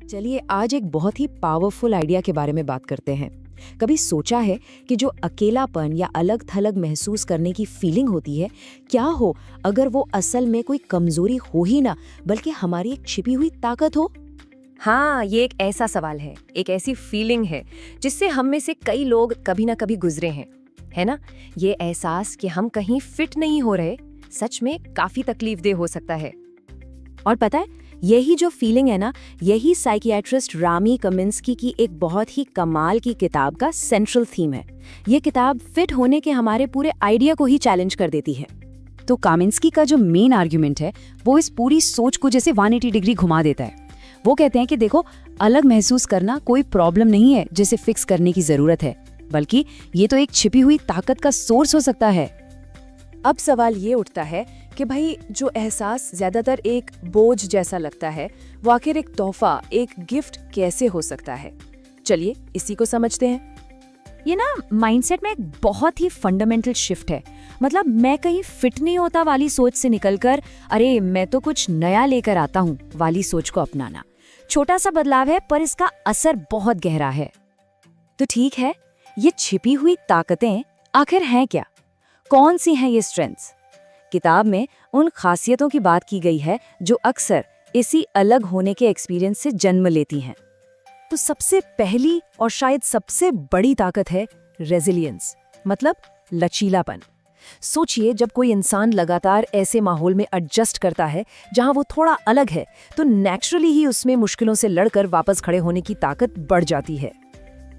चलिए आज एक बहुत ही पावरफुल आइडिया के बारे में बात करते हैं। कभी सोचा है कि जो अकेलापन या अलग थलग महसूस करने की फीलिंग होती है, क्या हो अगर वो असल में कोई कमजोरी हो ही ना, बल्कि हमारी एक छिपी हुई ताकत हो? हाँ, ये एक ऐसा सवाल है, एक ऐसी फीलिंग है जिससे हम में से कई लोग कभी ना कभी गुजरे हैं, है ना? ये एहसास कि हम कहीं फिट नहीं हो रहे, सच में काफी तकलीफदेह हो सकता है। और पता है, यही जो फीलिंग है ना, यही साइकियाट्रिस्ट रामी कमिंस्की की एक बहुत ही कमाल की किताब का सेंट्रल थीम है। ये किताब फिट होने के हमारे पूरे आइडिया को ही चैलेंज कर देती है। तो कामिंस्की का जो मेन आर्ग्यूमेंट है, वो इस पूरी सोच को जैसे 180 डिग्री घुमा देता है। वो कहते हैं कि देखो, अलग महसूस करना कोई प्रॉब्लम नहीं है जिसे फिक्स करने की जरूरत है, बल्कि ये तो एक छिपी हुई ताकत का सोर्स हो सकता है। अब सवाल ये उठता है कि भाई, जो एहसास ज्यादातर एक बोझ जैसा लगता है, वो आखिर एक तोहफा, एक गिफ्ट कैसे हो सकता है? चलिए इसी को समझते हैं। ये ना माइंडसेट में एक बहुत ही फंडामेंटल शिफ्ट है। मतलब मैं कहीं फिट नहीं होता वाली सोच से निकलकर अरे मैं तो कुछ नया लेकर आता हूँ वाली सोच को अपनाना। छोटा सा बदलाव है, पर इसका असर बहुत गहरा है। तो ठीक है, ये छिपी हुई ताकतें आखिर हैं क्या? कौन सी हैं ये स्ट्रेंथ्स? किताब में उन खासियतों की बात की गई है जो अक्सर इसी अलग होने के एक्सपीरियंस से जन्म लेती हैं। तो सबसे पहली और शायद सबसे बड़ी ताकत है रेजिलियंस, मतलब लचीलापन। सोचिए, जब कोई इंसान लगातार ऐसे माहौल में एडजस्ट करता है जहां वो थोड़ा अलग है, तो नेचुरली ही उसमें मुश्किलों से लड़कर वापस खड़े होने की ताकत बढ़ जाती है।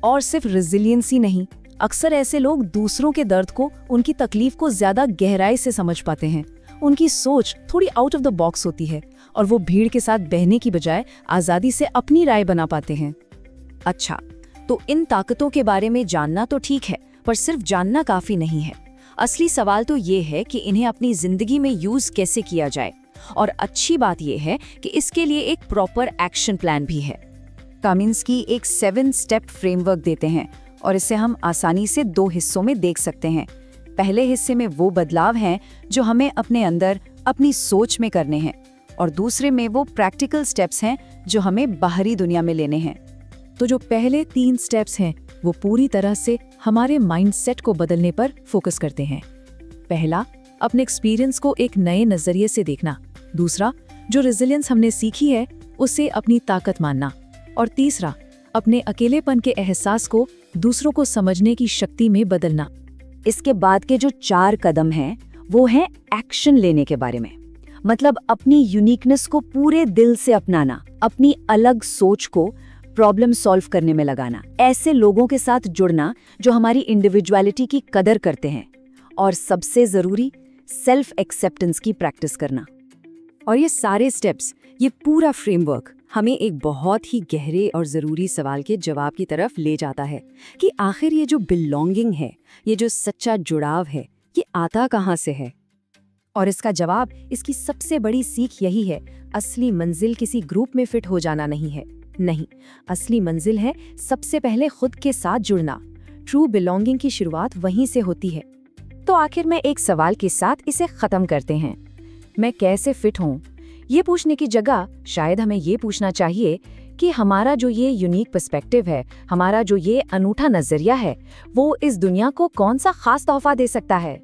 और सिर्फ रेजिलियंस ही नहीं, अक्सर ऐसे लोग दूसरों के दर्द को, उनकी तकलीफ को ज्यादा गहराई से समझ पाते हैं। उनकी सोच थोड़ी आउट ऑफ द बॉक्स होती है और वो भीड़ के साथ बहने की बजाय आजादी से अपनी राय बना पाते हैं। अच्छा, तो इन ताकतों के बारे में जानना तो ठीक है, पर सिर्फ जानना काफी नहीं है। असली सवाल तो ये है कि इन्हें अपनी जिंदगी में यूज कैसे किया जाए। और अच्छी बात यह है कि इसके लिए एक प्रॉपर एक्शन प्लान भी है। कामिंस्की एक 7 स्टेप फ्रेमवर्क देते हैं और इसे हम आसानी से 2 हिस्सों में देख सकते हैं। पहले हिस्से में वो बदलाव हैं जो हमें अपने अंदर, अपनी सोच में करने हैं, और दूसरे में वो प्रैक्टिकल स्टेप्स हैं जो हमें बाहरी दुनिया में लेने हैं। तो जो पहले 3 स्टेप्स हैं, वो पूरी तरह से हमारे माइंडसेट को बदलने पर फोकस करते हैं। पहला, अपने एक्सपीरियंस को एक नए नजरिए से देखना। दूसरा, जो रेजिलियंस हमने सीखी है उसे अपनी ताकत मानना। और तीसरा, अपने अकेलेपन के एहसास को दूसरों को समझने की शक्ति में बदलना। इसके बाद के जो 4 कदम हैं, वो हैं एक्शन लेने के बारे में। मतलब अपनी यूनिकनेस को पूरे दिल से अपनाना, अपनी अलग सोच को प्रॉब्लम सॉल्व करने में लगाना, ऐसे लोगों के साथ जुड़ना जो हमारी इंडिविजुअलिटी की कदर करते हैं, और सबसे जरूरी, सेल्फ एक्सेप्टेंस की प्रैक्टिस करना। और ये सारे स्टेप्स, ये पूरा फ्रेमवर्क हमें एक बहुत ही गहरे और ज़रूरी सवाल के जवाब की तरफ ले जाता है कि आखिर ये जो बिलोंगिंग है, ये जो सच्चा जुड़ाव है, ये आता कहाँ से है? और इसका जवाब, इसकी सबसे बड़ी सीख यही है, असली मंजिल किसी ग्रुप में फिट हो जाना नहीं है। नहीं, असली मंजिल है सबसे पहले खुद के साथ जुड़ना। ट्रू बिलोंगिंग की शुरुआत वहीं से होती है। तो आखिर में एक सवाल के साथ इसे खत्म करते हैं। मैं कैसे फिट हूँ? ये पूछने की जगह शायद हमें ये पूछना चाहिए कि हमारा जो ये यूनिक पर्सपेक्टिव है, हमारा जो ये अनूठा नजरिया है, वो इस दुनिया को कौन सा खास तोहफा दे सकता है?